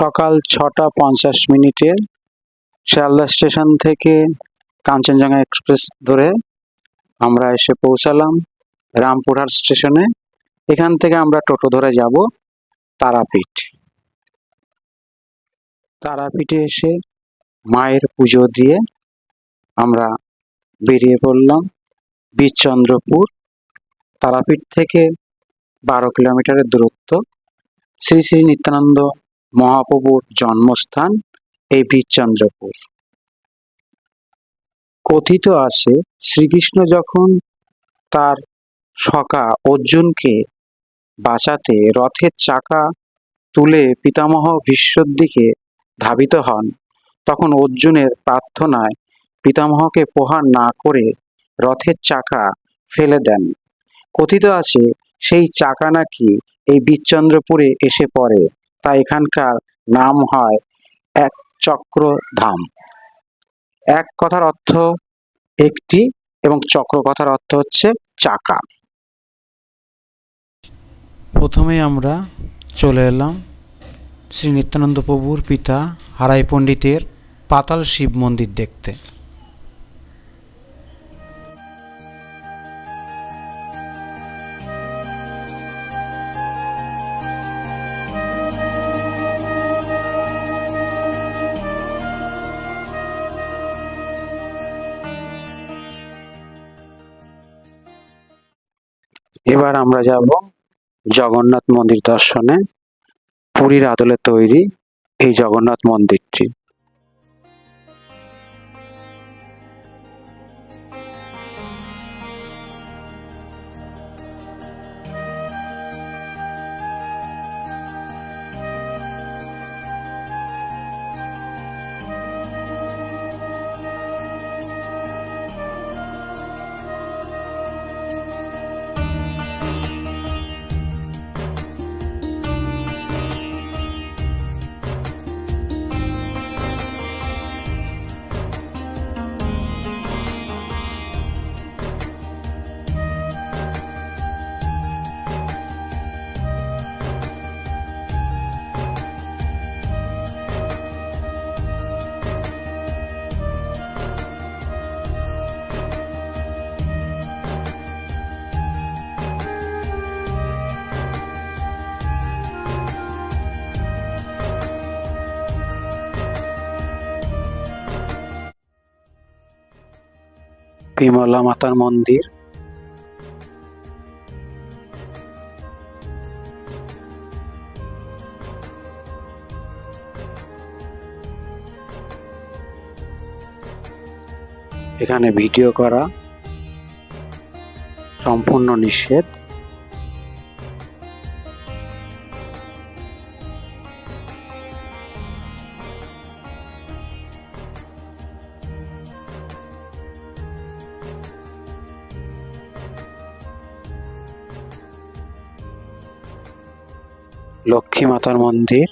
সকাল ৬টা ৫০ মিনিটে শিয়ালদা স্টেশন থেকে কাঞ্চনজঙ্ঘা এক্সপ্রেস ধরে আমরা এসে পৌঁছালাম রামপুরহাট স্টেশনে। এখান থেকে আমরা টোটো ধরে যাব তারাপীঠ। তারাপীঠে এসে মায়ের পুজো দিয়ে আমরা বেরিয়ে পড়লাম বীরচন্দ্রপুর। তারাপীঠ থেকে ১২ কিলোমিটারের দূরত্ব। শ্রী শ্রী নিত্যানন্দ মহাপ্রভুর জন্মস্থান এই বীরচন্দ্রপুর। কথিত আছে শ্রীকৃষ্ণ যখন তার সখা অর্জুনকে বাঁচাতে রথের চাকা তুলে পিতামহ ভীষ্মর দিকে ধাবিত হন, তখন অর্জুনের প্রার্থনায় পিতামহকে প্রহার না করে রথের চাকা ফেলে দেন। কথিত আছে সেই চাকা নাকি এই বীরচন্দ্রপুরে এসে পড়ে, তাই এখানকার নাম হয় এক চক্রধাম। এক কথার অর্থ একটি এবং চক্র কথার অর্থ হচ্ছে চাকা। প্রথমে আমরা চলে এলাম শ্রী নিত্যানন্দ প্রভুর পিতা হারাই পণ্ডিতের পাতাল শিব মন্দির দেখতে। এবার আমরা যাব জগন্নাথ মন্দির দর্শনে। পুরীর আদলে তৈরি এই জগন্নাথ মন্দিরটি। বিমলা মাতার মন্দির। এখানে ভিডিও করা সম্পূর্ণ নিষেধ। লক্ষ্মী মাতার মন্দির।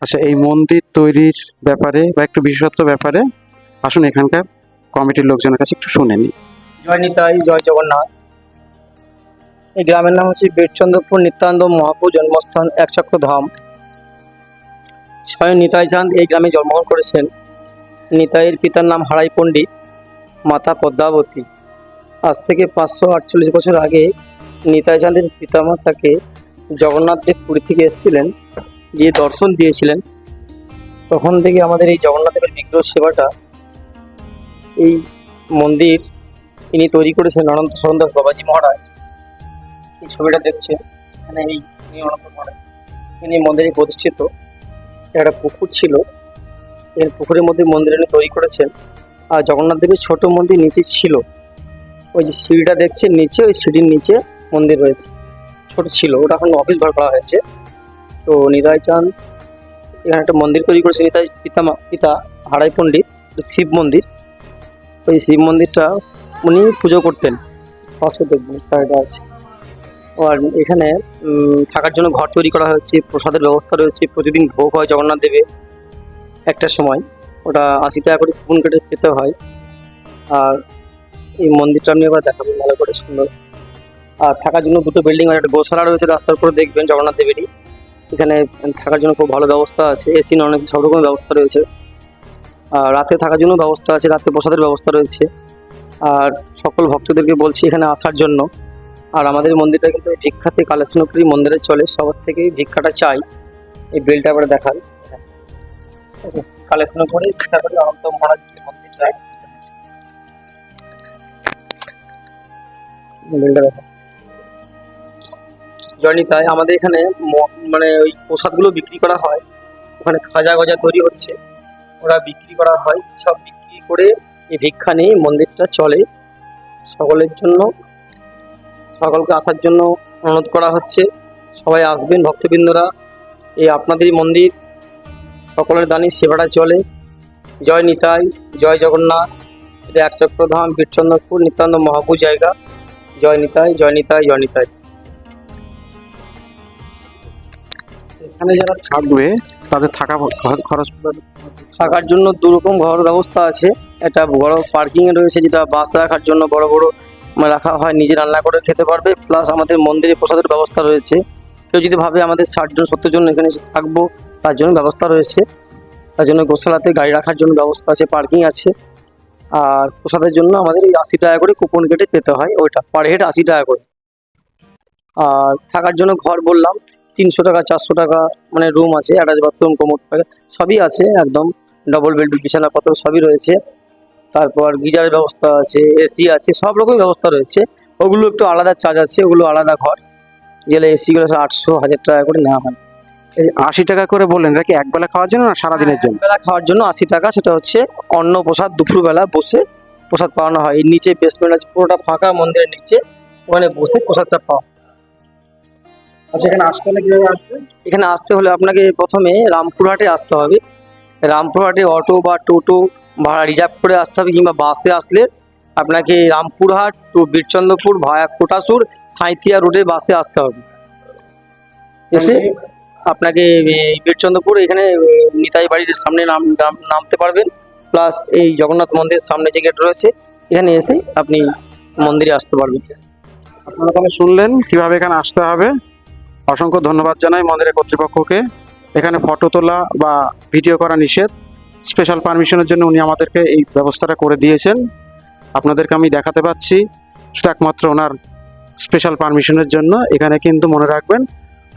আচ্ছা, এই মন্দির তৈরির ব্যাপারে বা একটু বিশেষত্ব ব্যাপারে আসুন এখানকার কমিটির লোকজনের কাছে একটু শুনে নিই। জয় নিতাই, জয় জগন্নাথ। এই গ্রামের নাম হচ্ছে বীরচন্দ্রপুর নিত্যানন্দ মহাপ্রভু জন্মস্থান একচক্র ধাম। স্বয়ং নিতাই চাঁদ এই গ্রামে জন্মগ্রহণ করেছেন। নিতাইয়ের পিতার নাম হারাই পণ্ডিত, মাতা পদ্মাবতী। আজ থেকে 548 বছর আগে নিতাই চাঁদের পিতামাতাকে জগন্নাথ দেব পুরী থেকে এসেছিলেন, গিয়ে দর্শন দিয়েছিলেন। তখন থেকে আমাদের এই জগন্নাথ দেবের বিগ্রহ সেবাটা, এই মন্দির ইনি তৈরি করেছেন অনন্ত শরণদাস বাবাজি মহারাজ। এই ছবিটা দেখছেন এখানে, ইনি অনন্ত মহারাজ, ইনি মন্দিরে প্রতিষ্ঠিত। একটা পুকুর ছিল, এই পুকুরের মধ্যে মন্দির ইনি তৈরি করেছেন। আর জগন্নাথ দেবের ছোট মন্দির নিচে ছিল, ওই যে সিঁড়িটা দেখছেন নিচে, ওই সিঁড়ির নিচে মন্দির রয়েছে, ছোট ছিল, ওটা এখন অফিস ঘর করা হয়েছে। তো নিতাই চাঁদ এখানে একটা মন্দির তৈরি করেছে। নিতাই পিতা হারাই পণ্ডিত, শিব মন্দির। ওই শিব মন্দিরটা উনি পুজো করতেন। পাশে দেখবেন সাইডে আছে। আর এখানে থাকার জন্য ঘর তৈরি করা হয়েছে, প্রসাদের ব্যবস্থা রয়েছে, প্রতিদিন ভোগ হয় জগন্নাথ দেবে একটা সময়, ওটা 80 টাকা করে কুপন কেটে পেতে হয়। আর এই মন্দিরটা আপনি এবার দেখাবেন ভালো করে, সুন্দর। আর থাকার জন্য দুটো বিল্ডিং আর একটা গোশালা রয়েছে রাস্তার উপরে, দেখবেন জগন্নাথ দেবেরই। এখানে থাকার জন্য খুব ভালো ব্যবস্থা আছে, এসি নন এসি সব রকমের ব্যবস্থা রয়েছে। আর রাতে থাকার জন্য ব্যবস্থা আছে, রাতে প্রসাদের ব্যবস্থা রয়েছে। আর সকল ভক্তদেরকে বলছি এখানে আসার জন্য। আর আমাদের মন্দিরটা কিন্তু ভিক্ষাতে কালেশ্বরী মন্দিরে চলে, সবার থেকে ভিক্ষাটা চাই। এই বেলটা এবারে দেখান, ঠিক আছে? কালেশ্বরী চেষ্টা করি অনন্ত মহারাজ মন্দির চাই, বেলটা দেখান। জয়নিতায় আমাদের এখানে মানে ওই প্রসাদগুলো বিক্রি করা হয়, ওখানে খাজা গজা তৈরি হচ্ছে, ওরা বিক্রি করা হয়। সব বিক্রি করে এই ভিক্ষা নিয়ে মন্দিরটা চলে। সকলের জন্য, সকলকে আসার জন্য অনুরোধ করা হচ্ছে, সবাই আসবেন ভক্তবৃন্দরা। এই আপনাদেরই মন্দির, সকলের দানি সেবাটা চলে। জয় নিতাই, জয় জগন্নাথ। এটা একচক্রধাম বীরচন্দ্রপুর নিত্যানন্দ মহাপ্রভু জায়গা। জয় নিতাই, জয় নিতাই, জয় নিতাই। এখানে যারা থাকবে তাদের থাকা খরচ থাকার জন্য দুরকম ঘর ব্যবস্থা আছে। একটা বড় পার্কিং এ রয়েছে, যেটা বাস রাখার জন্য বড় বড় রাখা হয়, নিজে রান্না করে খেতে পারবে। প্লাস আমাদের মন্দিরে প্রসাদের ব্যবস্থা রয়েছে। কেউ যদি ভাবে আমাদের 60 জন 70 জন এখানে এসে থাকবো, তার জন্য ব্যবস্থা রয়েছে। তার জন্য গোশালাতে গাড়ি রাখার জন্য ব্যবস্থা আছে, পার্কিং আছে। আর প্রসাদের জন্য আমাদের ওই 80 টাকা করে কুপন কেটে পেতে হয়, ওইটা পার হেড 80 টাকা করে। আর থাকার জন্য ঘর বললাম 300 টাকা 400 টাকা, মানে রুম আছে, অ্যাটাচ বাথরুম, কোমোড সবই আছে, একদম ডবল বেড, বিছানাপত্র সবই রয়েছে। তারপর গিজারের ব্যবস্থা আছে, এসি আছে, সব রকমের ব্যবস্থা রয়েছে। ওগুলো একটু আলাদা চার্জ আছে, ওগুলো আলাদা ঘর গেলে। এসিগুলো 800 1000 টাকা করে নেওয়া হয়। এই 80 টাকা করে বললেন, এটা কি একবেলা খাওয়ার জন্য না সারাদিনের জন্য? বেলা খাওয়ার জন্য 80 টাকা, সেটা হচ্ছে অন্ন প্রসাদ। দুপুরবেলা বসে প্রসাদ পাওয়ানো হয়। এর নিচে বেসমেন্ট আছে, পুরোটা ফাঁকা মন্দিরের নিচে, ওখানে বসে প্রসাদটা পাওয়া। আচ্ছা, এখানে আসতে হলে কিভাবে আসবে? এখানে আসতে হলে আপনাকে প্রথমে রামপুরহাটে আসতে হবে। রামপুরহাটে অটো বা টোটো ভাড়া রিজার্ভ করে আসতে হবে, কিংবা বাসে আসলে আপনাকে রামপুরহাট টু বীরচন্দ্রপুর ভায়া কোটাসুর সাঁইথিয়া রোডে বাসে আসতে হবে। এসে আপনাকে বীরচন্দ্রপুর এখানে নিতাই বাড়ির সামনে নামতে পারবেন। প্লাস এই জগন্নাথ মন্দিরের সামনে যে গেট রয়েছে, এখানে এসে আপনি মন্দিরে আসতে পারবেন। আপনারা তাহলে শুনলেন কিভাবে এখানে আসতে হবে। অসংখ্য ধন্যবাদ জানাই মন্দিরের কর্তৃপক্ষকে। এখানে ফটো তোলা বা ভিডিও করা নিষেধ, স্পেশাল পারমিশনের জন্য উনি আমাদেরকে এই ব্যবস্থাটা করে দিয়েছেন। আপনাদেরকে আমি দেখাতে পাচ্ছি, সেটা একমাত্র ওনার স্পেশাল পারমিশনের জন্য। এখানে কিন্তু মনে রাখবেন,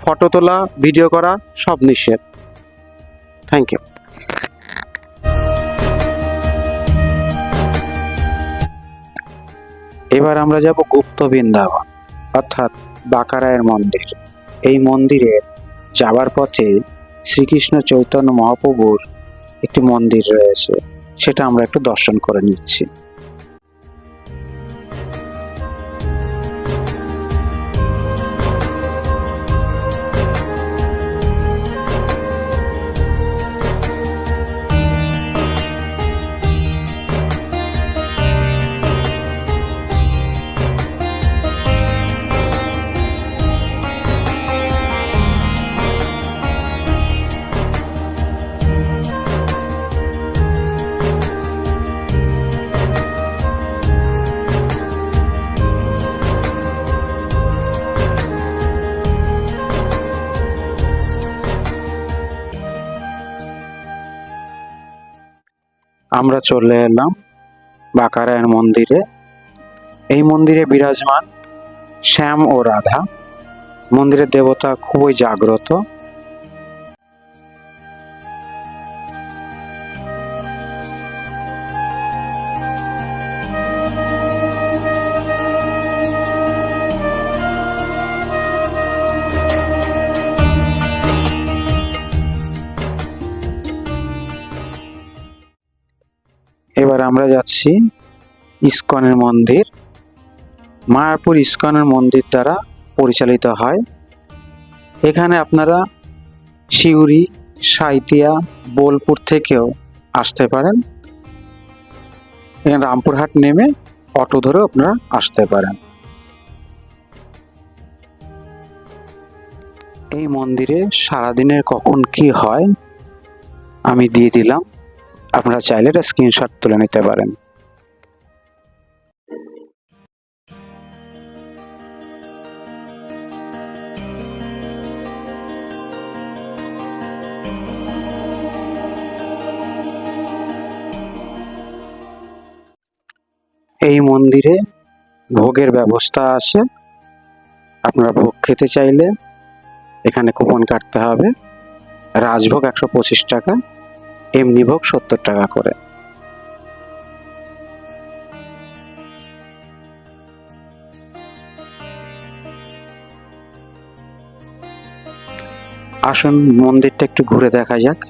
ফটো তোলা ভিডিও করা সব নিষেধ। Thank you. এবার আমরা যাব গুপ্ত বৃন্দাবন, অর্থাৎ বাঁকারায়ের মন্দির। এই মন্দিরে যাবার পথে শ্রীকৃষ্ণ চৈতন্য মহাপ্রভুর একটি মন্দির রয়েছে, সেটা আমরা একটু দর্শন করে নিচ্ছি। আমরা চলে এলাম বাঁকারায়ণ মন্দিরে। এই মন্দিরে বিরাজমান শ্যাম ও রাধা। মন্দিরের দেবতা খুবই জাগ্রত। এবার আমরা যাচ্ছি ইস্কনের মন্দির। মায়াপুর ইস্কনের মন্দির দ্বারা পরিচালিত হয়। এখানে আপনারা সিউড়ি, সাঁইথিয়া, বোলপুর থেকেও আসতে পারেন। এখানে রামপুরহাট নেমে অটো ধরে আপনারা আসতে পারেন। এই মন্দিরে সারাদিনের কখন কি হয় আমি দিয়ে দিলাম, আপনারা চাইলে এটা স্ক্রিনশট তুলে নিতে পারেন। এই মন্দিরে ভোগের ব্যবস্থা আছে। আপনারা ভোগ খেতে চাইলে এখানে কুপন কাটতে হবে। রাজভোগ 125 টাকা, এমনি ভোগ 70 টাকা করে। আসুন মন্দিরটা একটু ঘুরে দেখা যাক।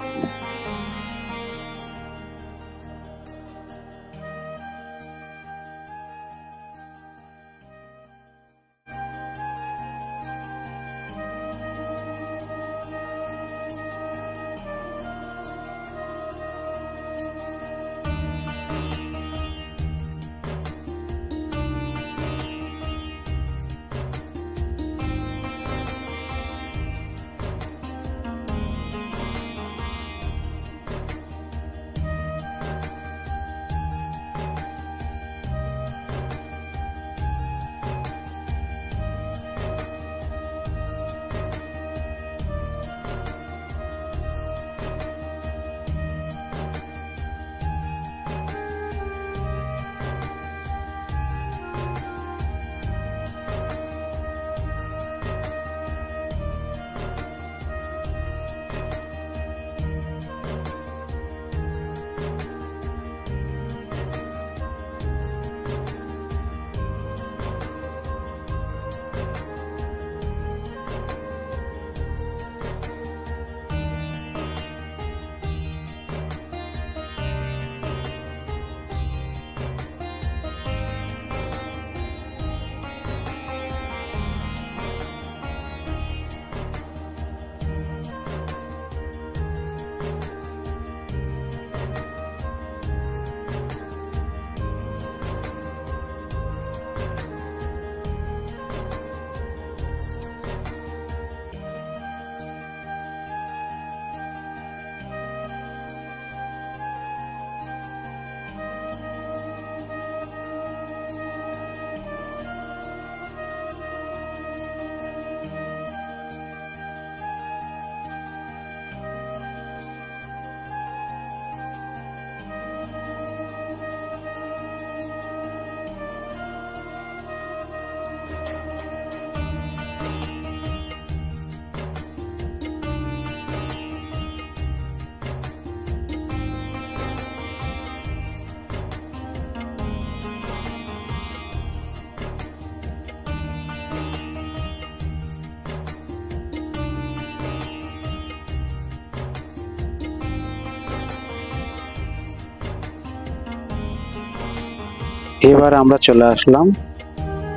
এবার আমরা চলে আসলাম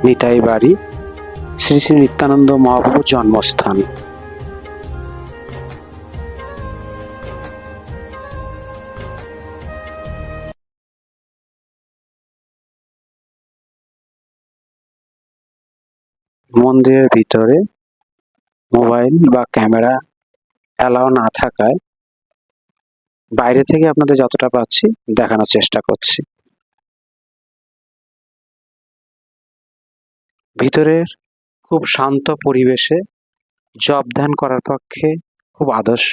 নিতাই বাড়ি, শ্রী শ্রী নিত্যানন্দ মহাপ্রভুর জন্মস্থান। মন্দিরের ভিতরে মোবাইল বা ক্যামেরা অ্যালাউ না থাকায় বাইরে থেকে আপনাদের যতটা পাচ্ছি দেখানোর চেষ্টা করছি। ভিতরের খুব শান্ত পরিবেশে জপ ধ্যান করার পক্ষে খুব আদর্শ।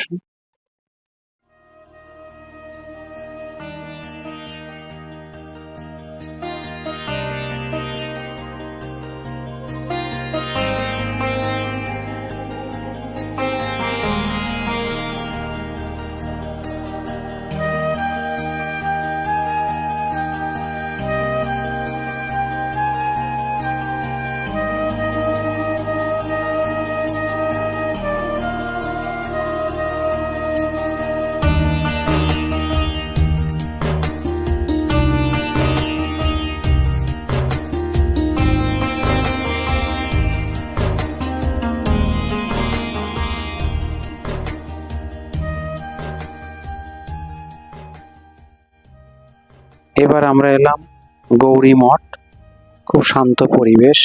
এবার আমরা এলাম গৌরী মঠ। খুব শান্ত পরিবেশ।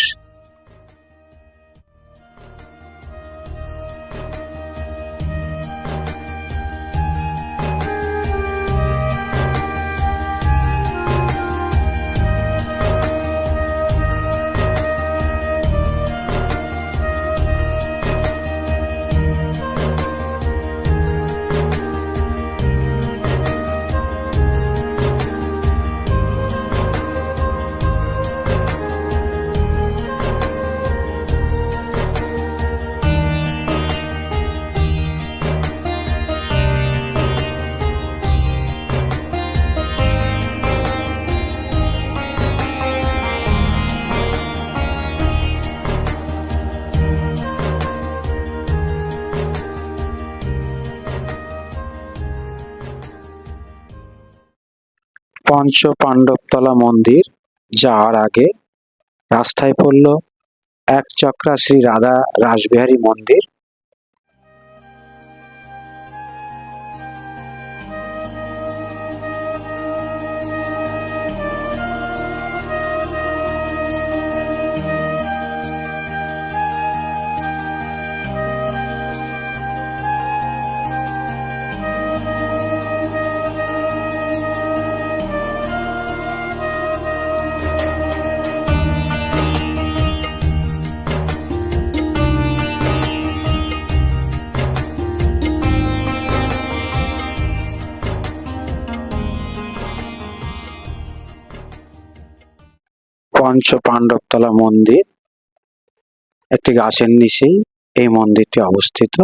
পঞ্চ পাণ্ডবতলা মন্দির যাওয়ার আগে রাস্তায় পড়ল একচক্রা শ্রী রাধা রাসবিহারী মন্দির। পঞ্চ পাণ্ডবতলা মন্দির, একটি গাছের নিচেই এই মন্দিরটি অবস্থিত।